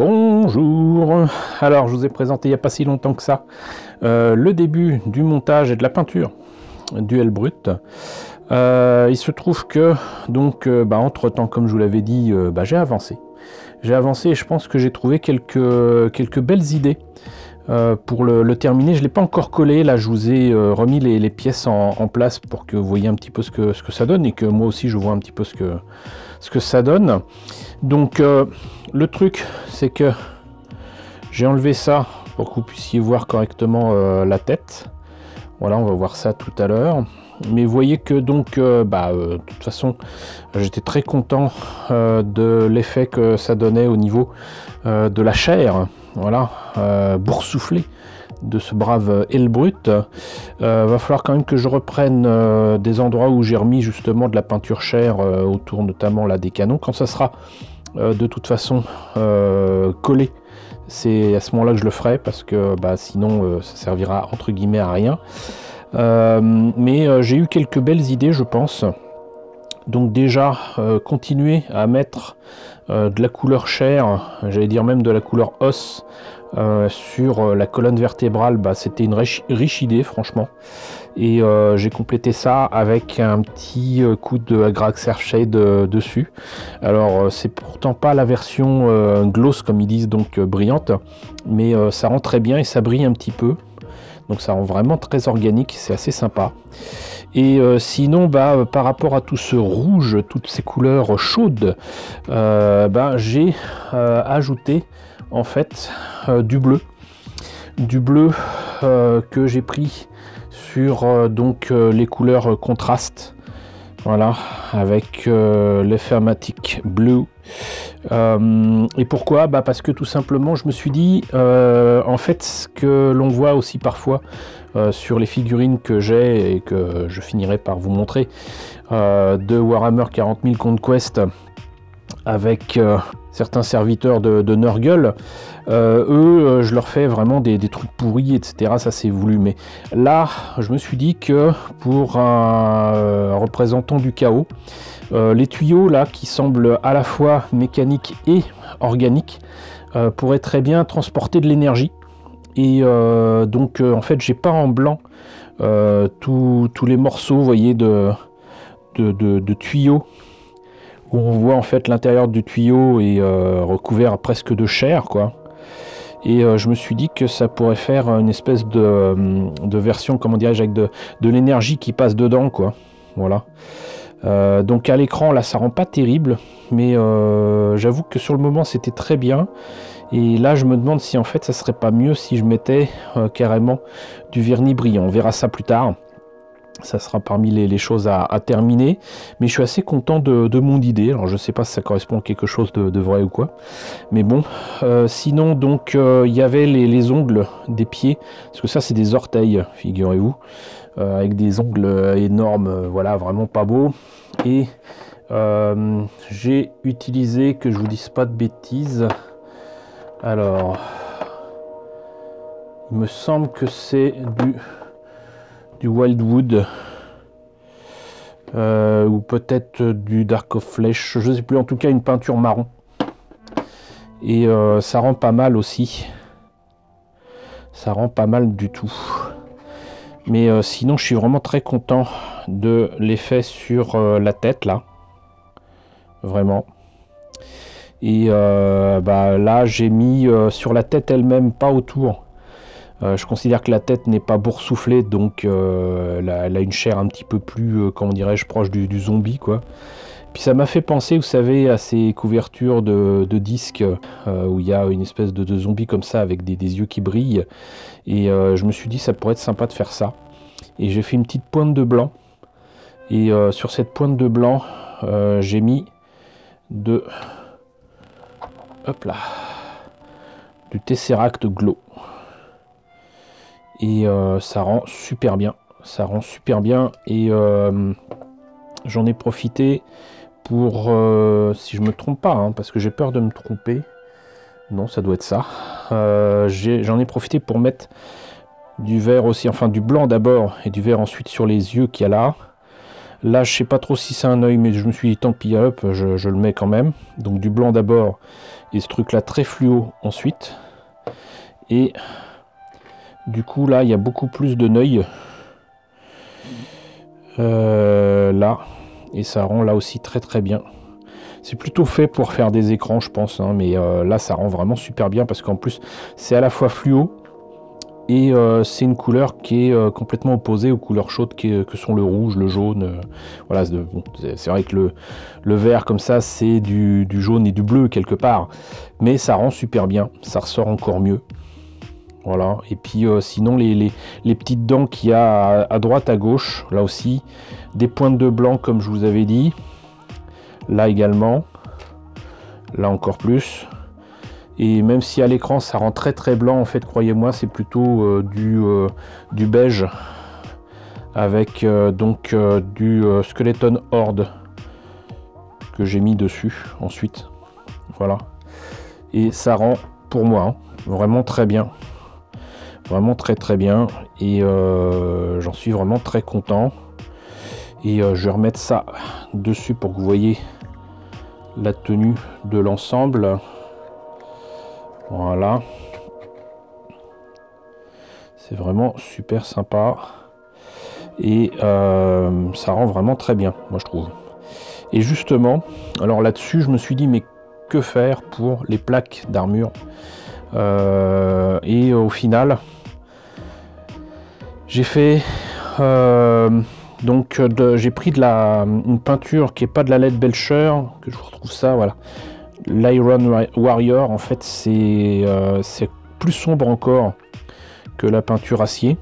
Bonjour. Alors je vous ai présenté il n'y a pas si longtemps que ça le début du montage et de la peinture du L-Brut. Il se trouve que donc entre temps, comme je vous l'avais dit, j'ai avancé. Et je pense que j'ai trouvé quelques belles idées pour le terminer. Je ne l'ai pas encore collé, là je vous ai remis les pièces en place pour que vous voyez un petit peu ce que ça donne et que moi aussi je vois un petit peu ce que ça donne. Donc le truc c'est que j'ai enlevé ça pour que vous puissiez voir correctement la tête. Voilà, on va voir ça tout à l'heure. Mais vous voyez que donc de toute façon j'étais très content de l'effet que ça donnait au niveau de la chair. Voilà, boursouflé de ce brave L-Brut. Va falloir quand même que je reprenne des endroits où j'ai remis justement de la peinture chair autour notamment là des canons. Quand ça sera de toute façon collé, c'est à ce moment là que je le ferai, parce que sinon ça servira entre guillemets à rien. Mais j'ai eu quelques belles idées, je pense. Donc déjà continuer à mettre de la couleur chair, j'allais dire même de la couleur os sur la colonne vertébrale, c'était une riche idée franchement. Et j'ai complété ça avec un petit coup de Agrag Surfshade dessus. Alors c'est pourtant pas la version gloss comme ils disent, donc brillante, mais ça rend très bien et ça brille un petit peu. Donc ça rend vraiment très organique, c'est assez sympa. Et sinon par rapport à tout ce rouge, toutes ces couleurs chaudes, j'ai ajouté en fait du bleu que j'ai pris sur les couleurs contrastes. Voilà, avec l'Ephrematic Blue. Et pourquoi? Parce que tout simplement je me suis dit en fait ce que l'on voit aussi parfois sur les figurines que j'ai et que je finirai par vous montrer de Warhammer 40 000 Conquest avec certains serviteurs de Nurgle, eux je leur fais vraiment des trucs pourris, etc. Ça c'est voulu, mais là je me suis dit que pour un représentant du chaos, les tuyaux là qui semblent à la fois mécaniques et organiques pourraient très bien transporter de l'énergie. Et en fait j'ai peint en blanc tous les morceaux, vous voyez, de tuyaux, où on voit en fait l'intérieur du tuyau est recouvert presque de chair, quoi. Et je me suis dit que ça pourrait faire une espèce de version, comment dirais-je, avec de l'énergie qui passe dedans, quoi. Voilà. Donc à l'écran là ça rend pas terrible, mais j'avoue que sur le moment c'était très bien. Et là je me demande si en fait ça serait pas mieux si je mettais carrément du vernis brillant. On verra ça plus tard. Ça sera parmi les choses à terminer, mais je suis assez content de mon idée. Alors je sais pas si ça correspond à quelque chose de vrai ou quoi, mais bon. Sinon donc il y avait les ongles des pieds, parce que ça c'est des orteils, figurez-vous, avec des ongles énormes, voilà, vraiment pas beau. Et j'ai utilisé, que je vous dise pas de bêtises, alors il me semble que c'est du Wildwood ou peut-être du Dark of Flesh, je sais plus, en tout cas une peinture marron. Et ça rend pas mal aussi, ça rend pas mal du tout. Mais sinon je suis vraiment très content de l'effet sur la tête là, vraiment. Et là j'ai mis sur la tête elle-même, pas autour. Je considère que la tête n'est pas boursouflée, donc elle a une chair un petit peu plus, comment dirais-je, proche du zombie, quoi. Puis ça m'a fait penser, vous savez, à ces couvertures de disques où il y a une espèce de zombie comme ça avec des yeux qui brillent. Et je me suis dit ça pourrait être sympa de faire ça. Et j'ai fait une petite pointe de blanc. Et sur cette pointe de blanc, j'ai mis hop là, du Tesseract Glow. Et ça rend super bien. Ça rend super bien. Et j'en ai profité pour, si je me trompe pas, hein, parce que j'ai peur de me tromper. Non, ça doit être ça. J'en ai profité pour mettre du vert aussi, enfin du blanc d'abord et du vert ensuite sur les yeux qu'il y a là. Là, je sais pas trop si c'est un œil, mais je me suis dit tant pis, hop, je le mets quand même. Donc du blanc d'abord, et ce truc là très fluo ensuite. Et du coup là, il y a beaucoup plus de neuil. Là, et ça rend là aussi très très bien. C'est plutôt fait pour faire des écrans, je pense, hein, mais là ça rend vraiment super bien parce qu'en plus c'est à la fois fluo et c'est une couleur qui est complètement opposée aux couleurs chaudes que sont le rouge, le jaune. Voilà, c'est vrai que le vert comme ça c'est du jaune et du bleu quelque part, mais ça rend super bien, ça ressort encore mieux. Voilà, et puis sinon les petites dents qu'il y a à droite, à gauche, là aussi, des pointes de blanc comme je vous avais dit, là également, là encore plus, et même si à l'écran ça rend très très blanc, en fait, croyez-moi, c'est plutôt du beige, avec du Skeleton Horde que j'ai mis dessus ensuite, voilà, et ça rend, pour moi, hein, vraiment très bien. Vraiment très très bien, et j'en suis vraiment très content. Et je vais remettre ça dessus pour que vous voyez la tenue de l'ensemble. Voilà, c'est vraiment super sympa, et ça rend vraiment très bien, moi je trouve. Et justement, alors là-dessus je me suis dit, mais que faire pour les plaques d'armure? Et au final j'ai fait j'ai pris une peinture qui est pas de la LED Belcher, que je vous retrouve ça, voilà, l'Iron Warrior. En fait c'est plus sombre encore que la peinture acier,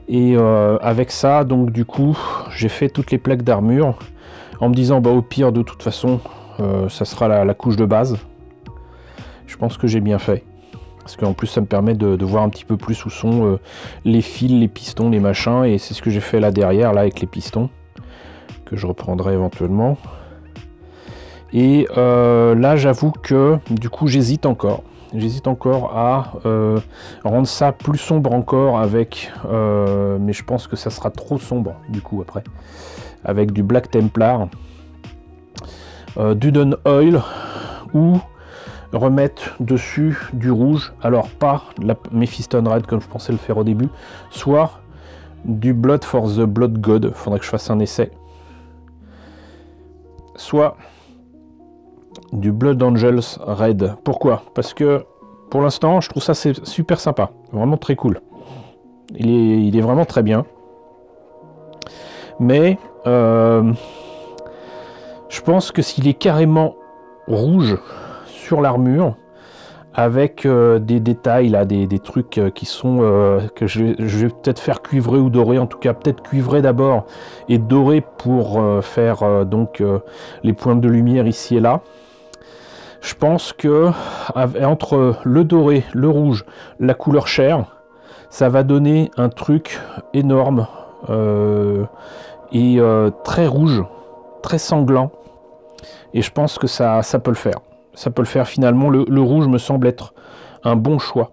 et avec ça, donc du coup j'ai fait toutes les plaques d'armure en me disant, bah au pire de toute façon ça sera la couche de base. Je pense que j'ai bien fait, parce qu'en plus ça me permet de voir un petit peu plus où sont les fils, les pistons, les machins, et c'est ce que j'ai fait là derrière, là avec les pistons, que je reprendrai éventuellement. Et là j'avoue que du coup j'hésite encore à rendre ça plus sombre encore avec, mais je pense que ça sera trop sombre du coup après, avec du Black Templar, du Dun Oil, ou remettre dessus du rouge, alors pas la Mephiston Red comme je pensais le faire au début, soit du Blood for the Blood God, faudrait que je fasse un essai, soit du Blood Angels Red. Pourquoi? Parce que pour l'instant je trouve ça c'est super sympa, vraiment très cool, il est vraiment très bien, mais je pense que s'il est carrément rouge sur l'armure, avec des détails là, des trucs qui sont que je vais peut-être faire cuivrer ou dorer, en tout cas peut-être cuivrer d'abord et dorer pour faire les pointes de lumière ici et là. Je pense que entre le doré, le rouge, la couleur chair, ça va donner un truc énorme et très rouge, très sanglant, et je pense que ça peut le faire. Ça peut le faire finalement. Le rouge me semble être un bon choix,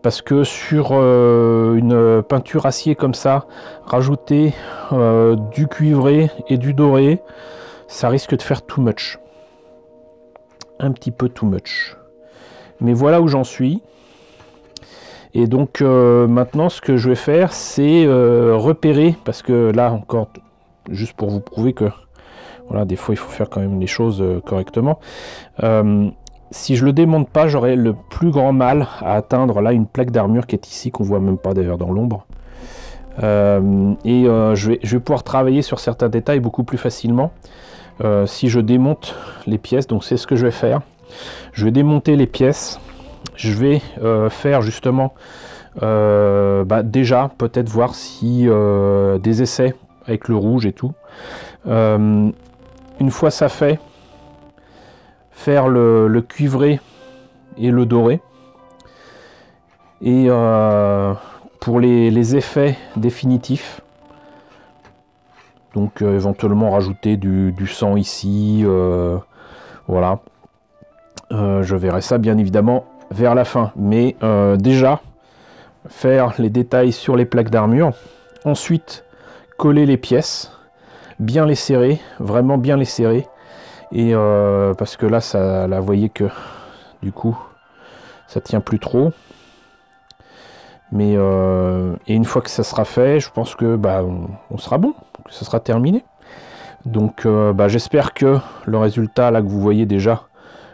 parce que sur une peinture acier comme ça, rajouter du cuivré et du doré, ça risque de faire too much, un petit peu too much. Mais voilà où j'en suis, et donc maintenant ce que je vais faire, c'est repérer, parce que là encore, juste pour vous prouver que voilà, des fois il faut faire quand même les choses correctement. Si je le démonte pas, j'aurai le plus grand mal à atteindre là une plaque d'armure qui est ici, qu'on voit même pas d'ailleurs dans l'ombre. Je vais pouvoir travailler sur certains détails beaucoup plus facilement si je démonte les pièces. Donc c'est ce que je vais faire. Je vais démonter les pièces. Je vais faire justement déjà peut-être voir si des essais avec le rouge et tout. Une fois ça fait, faire le cuivré et le doré, et pour les effets définitifs, donc éventuellement rajouter du sang ici, voilà, je verrai ça bien évidemment vers la fin, mais déjà faire les détails sur les plaques d'armure, ensuite coller les pièces, bien les serrer, vraiment bien les serrer. Et parce que là, vous voyez que du coup, ça tient plus trop. Mais et une fois que ça sera fait, je pense que on sera bon, que ça sera terminé. Donc j'espère que le résultat là que vous voyez déjà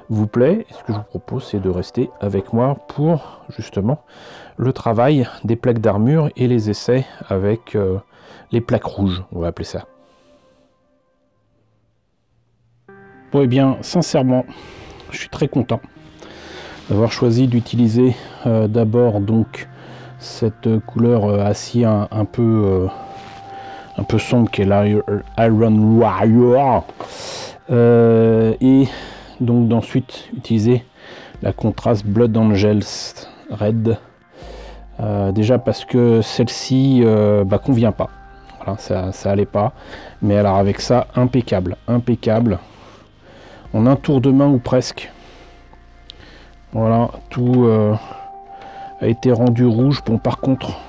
vous plaît. Et ce que je vous propose, c'est de rester avec moi pour justement le travail des plaques d'armure et les essais avec les plaques rouges, on va appeler ça. Bon, et bien sincèrement, je suis très content d'avoir choisi d'utiliser d'abord donc cette couleur acier un peu sombre qui est l'Iron Warrior, et donc d'ensuite utiliser la contraste Blood Angels Red, déjà parce que celle-ci convient pas, voilà, ça allait pas, mais alors avec ça, impeccable en un tour de main ou presque. Voilà, tout a été rendu rouge. Bon, par contre,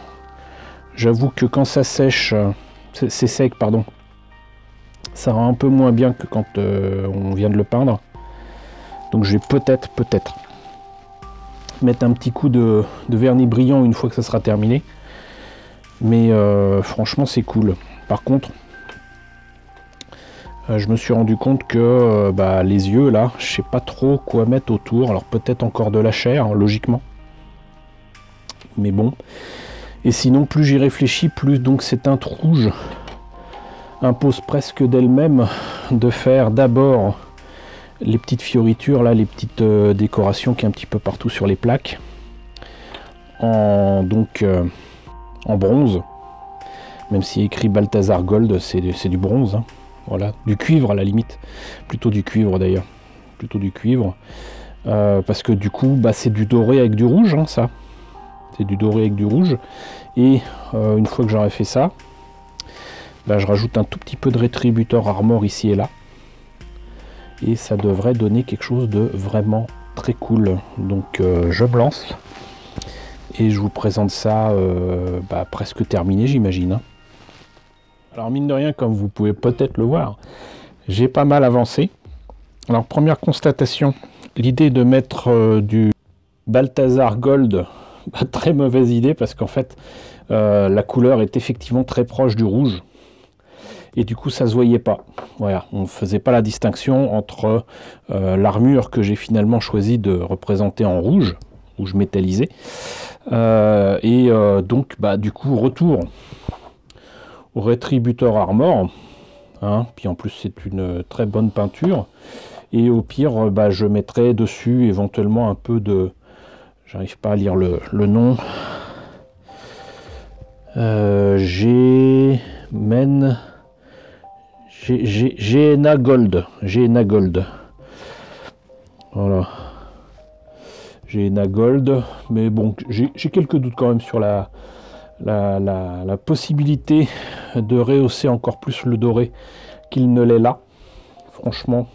j'avoue que quand ça sèche, c'est sec, pardon, ça rend un peu moins bien que quand on vient de le peindre. Donc je vais peut-être mettre un petit coup de vernis brillant une fois que ça sera terminé. Mais franchement, c'est cool. Par contre, je me suis rendu compte que les yeux là, je sais pas trop quoi mettre autour. Alors peut-être encore de la chair, hein, logiquement. Mais bon. Et sinon, plus j'y réfléchis, plus donc cette teinte rouge impose presque d'elle-même de faire d'abord les petites fioritures là, les petites décorations qui est un petit peu partout sur les plaques, en bronze. Même s'il y a écrit Balthazar Gold, c'est du bronze, hein. Voilà, du cuivre à la limite, plutôt du cuivre d'ailleurs, plutôt du cuivre, parce que du coup c'est du doré avec du rouge, hein, ça, c'est du doré avec du rouge. Et une fois que j'aurai fait ça, je rajoute un tout petit peu de Rétributeur Armor ici et là, et ça devrait donner quelque chose de vraiment très cool. Donc je me lance et je vous présente ça presque terminé, j'imagine, hein. Alors mine de rien, comme vous pouvez peut-être le voir, j'ai pas mal avancé. Alors première constatation, l'idée de mettre du Balthazar Gold, très mauvaise idée, parce qu'en fait la couleur est effectivement très proche du rouge. Et du coup ça se voyait pas. Voilà, on ne faisait pas la distinction entre l'armure que j'ai finalement choisi de représenter en rouge métallisé, donc du coup retour au Rétributeur Armor, hein, puis en plus c'est une très bonne peinture, et au pire je mettrai dessus éventuellement un peu de, j'arrive pas à lire le nom, Gehenna Gold, voilà, Gehenna Gold, mais bon, j'ai quelques doutes quand même sur la possibilité de rehausser encore plus le doré qu'il ne l'est là. Franchement,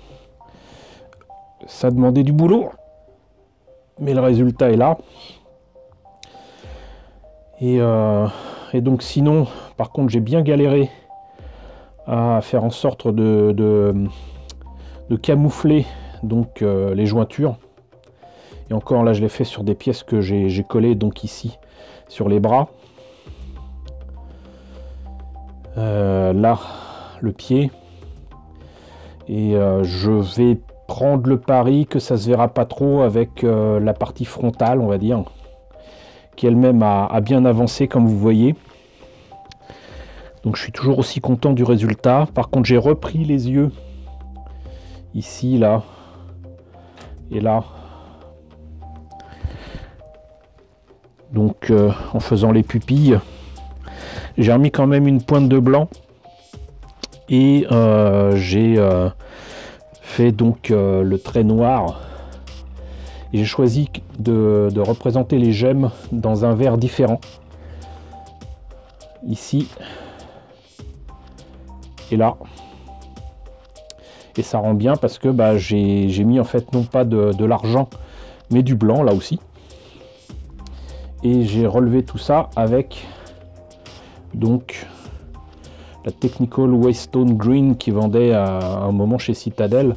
ça demandait du boulot, mais le résultat est là. Et donc sinon, par contre, j'ai bien galéré à faire en sorte de camoufler donc les jointures. Et encore là, je l'ai fait sur des pièces que j'ai collées donc ici sur les bras. Là, le pied. Et je vais prendre le pari que ça se verra pas trop avec la partie frontale, on va dire, qui elle-même a bien avancé, comme vous voyez. Donc je suis toujours aussi content du résultat. Par contre, j'ai repris les yeux ici, là et là, donc en faisant les pupilles, j'ai remis quand même une pointe de blanc, et j'ai fait donc le trait noir, et j'ai choisi de représenter les gemmes dans un vert différent, ici et là, et ça rend bien parce que j'ai mis en fait non pas de l'argent mais du blanc là aussi, et j'ai relevé tout ça avec donc la Technical Waystone Green qui vendait à un moment chez Citadel.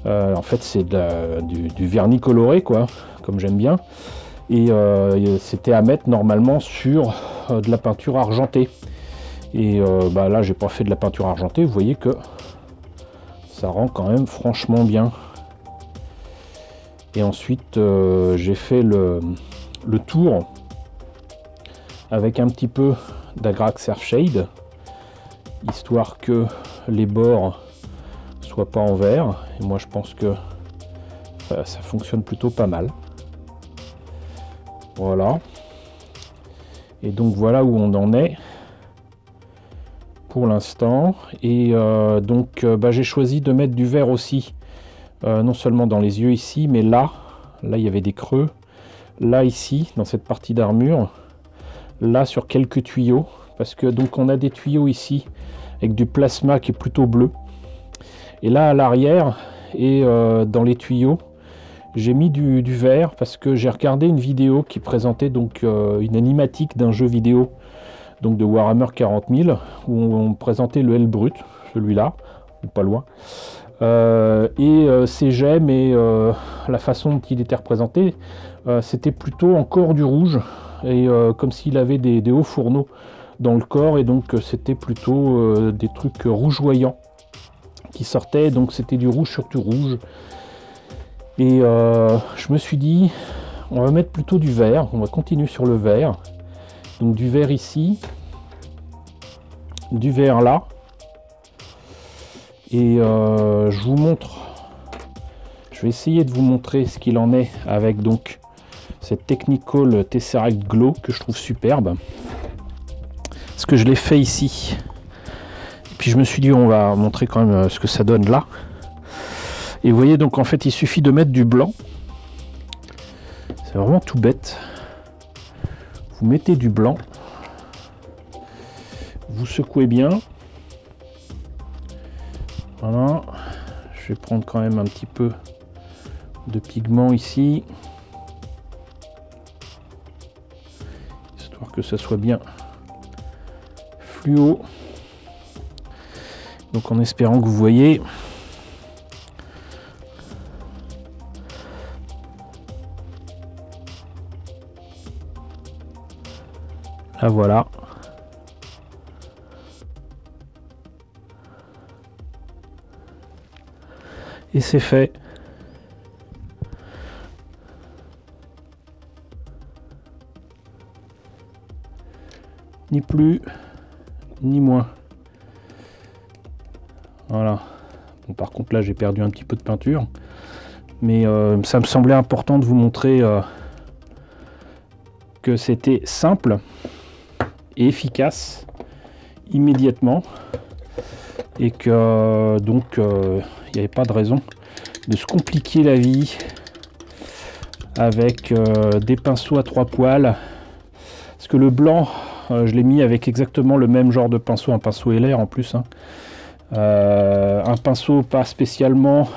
En fait c'est du vernis coloré quoi, comme j'aime bien. Et c'était à mettre normalement sur de la peinture argentée. Et là j'ai pas fait de la peinture argentée, vous voyez que ça rend quand même franchement bien. Et ensuite j'ai fait le tour avec un petit peu d'Agrax Surfshade, histoire que les bords soient pas en vert. Et moi je pense que ça fonctionne plutôt pas mal. Voilà. Et donc voilà où on en est pour l'instant. Et j'ai choisi de mettre du vert aussi, non seulement dans les yeux ici, mais là il y avait des creux. Là ici, dans cette partie d'armure, là sur quelques tuyaux, parce que donc on a des tuyaux ici avec du plasma qui est plutôt bleu. Et là à l'arrière et dans les tuyaux, j'ai mis du vert parce que j'ai regardé une vidéo qui présentait donc une animatique d'un jeu vidéo donc de Warhammer 40 000 où on présentait le Hell brut, celui-là, ou pas loin. Ces gemmes et la façon dont il était représenté, c'était plutôt encore du rouge et comme s'il avait des hauts fourneaux dans le corps, et donc c'était plutôt des trucs rougeoyants qui sortaient, donc c'était du rouge sur du rouge. Et je me suis dit, on va mettre plutôt du vert, on va continuer sur le vert. Donc du vert ici, du vert là. Et je vous montre, je vais essayer de vous montrer ce qu'il en est avec donc cette Technical Tesseract Glow que je trouve superbe. Parce que je l'ai fait ici. Et puis je me suis dit on va montrer quand même ce que ça donne là. Et vous voyez donc en fait il suffit de mettre du blanc. C'est vraiment tout bête. Vous mettez du blanc. Vous secouez bien. Voilà. Je vais prendre quand même un petit peu de pigment ici. Histoire que ça soit bien fluo. Donc en espérant que vous voyez. Là voilà. Et c'est fait. Ni plus, ni moins. Voilà. Bon, par contre là j'ai perdu un petit peu de peinture. Mais ça me semblait important de vous montrer que c'était simple et efficace immédiatement. Et que donc il n'y avait pas de raison de se compliquer la vie avec des pinceaux à 3 poils. Parce que le blanc, je l'ai mis avec exactement le même genre de pinceau, un pinceau LR en plus. Hein. Un pinceau pas spécialement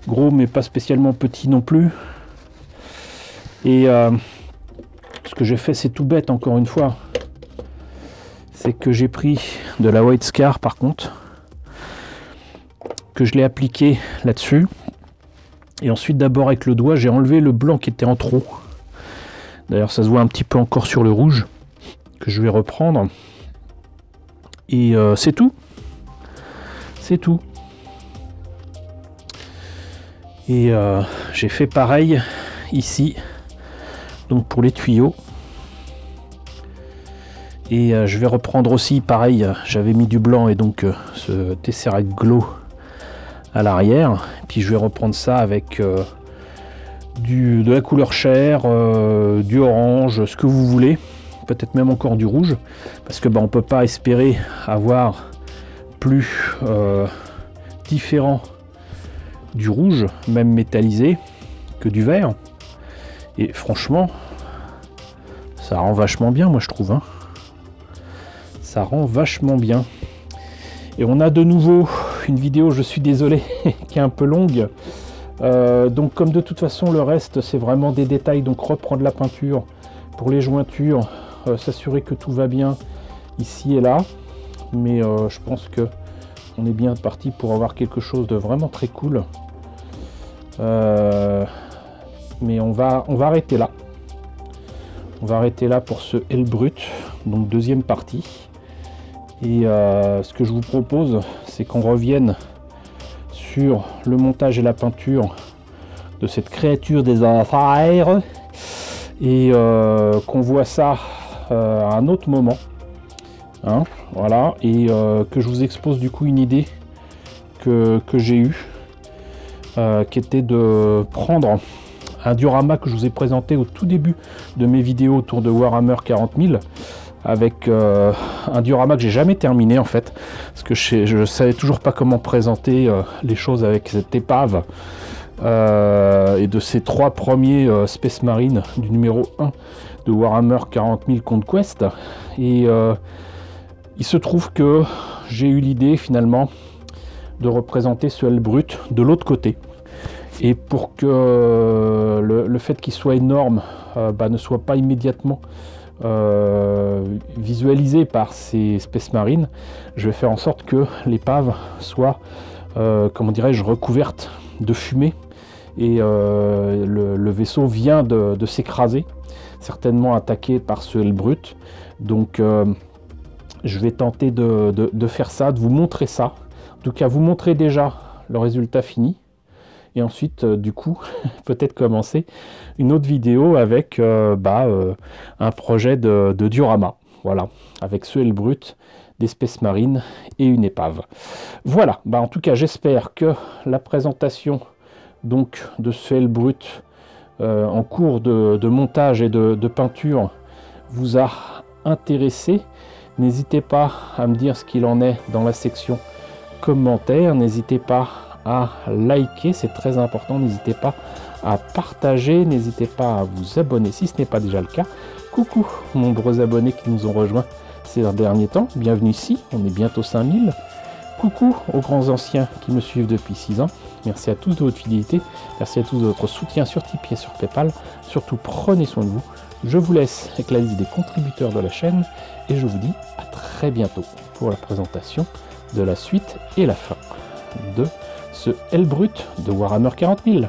gros, mais pas spécialement petit non plus. Et ce que j'ai fait, c'est tout bête encore une fois. C'est que j'ai pris de la White Scar par contre, que je l'ai appliqué là-dessus. Et ensuite d'abord avec le doigt, j'ai enlevé le blanc qui était en trop. D'ailleurs ça se voit un petit peu encore sur le rouge, que je vais reprendre. Et c'est tout. C'est tout. Et j'ai fait pareil ici, donc pour les tuyaux. Et je vais reprendre aussi pareil, j'avais mis du blanc et donc ce Tesseract Glow à l'arrière. Puis je vais reprendre ça avec de la couleur chair, du orange, ce que vous voulez, peut-être même encore du rouge, parce que on peut pas espérer avoir plus différent du rouge, même métallisé, que du vert. Et franchement, ça rend vachement bien, moi je trouve. Hein. Ça rend vachement bien. Et on a de nouveau une vidéo, je suis désolé, qui est un peu longue. Donc comme de toute façon le reste c'est vraiment des détails, donc reprendre la peinture pour les jointures, s'assurer que tout va bien ici et là. mais je pense que on est bien parti pour avoir quelque chose de vraiment très cool. Mais on va arrêter là. On va arrêter là pour ce Hellbrut, donc deuxième partie. Et ce que je vous propose, c'est qu'on revienne sur le montage et la peinture de cette créature des enfers et qu'on voit ça à un autre moment, hein, voilà, et que je vous expose du coup une idée que j'ai eue, qui était de prendre un diorama que je vous ai présenté au tout début de mes vidéos autour de Warhammer 40 000, avec un diorama que j'ai jamais terminé en fait, parce que je savais toujours pas comment présenter les choses avec cette épave, et de ces 3 premiers Space Marine du numéro 1 de Warhammer 40 000 Conquest. Et il se trouve que j'ai eu l'idée finalement de représenter ce Hellbrut de l'autre côté. Et pour que le fait qu'il soit énorme ne soit pas immédiatement visualisé par ces Space Marines, je vais faire en sorte que l'épave soit, comment dirais-je, recouverte de fumée. Et le vaisseau vient de s'écraser, certainement attaqué par ce Hellbrut. Donc je vais tenter de faire ça, de vous montrer ça. En tout cas, vous montrer déjà le résultat fini. Et ensuite, du coup, peut-être commencer une autre vidéo avec un projet de diorama. Voilà, avec ce Hellbrut, des Space Marines et une épave. Voilà, en tout cas, j'espère que la présentation donc de ce Hellbrut en cours de montage et de peinture vous a intéressé. N'hésitez pas à me dire ce qu'il en est dans la section commentaires. N'hésitez pas à liker, c'est très important. N'hésitez pas à partager, n'hésitez pas à vous abonner si ce n'est pas déjà le cas. Coucou nombreux abonnés qui nous ont rejoints ces derniers temps, bienvenue ici, on est bientôt 5000. Coucou aux grands anciens qui me suivent depuis 6 ans. Merci à tous de votre fidélité, merci à tous de votre soutien sur Tipeee et sur Paypal. Surtout prenez soin de vous. Je vous laisse avec la liste des contributeurs de la chaîne et je vous dis à très bientôt pour la présentation de la suite et la fin de ce Hellbrut de Warhammer 40 000.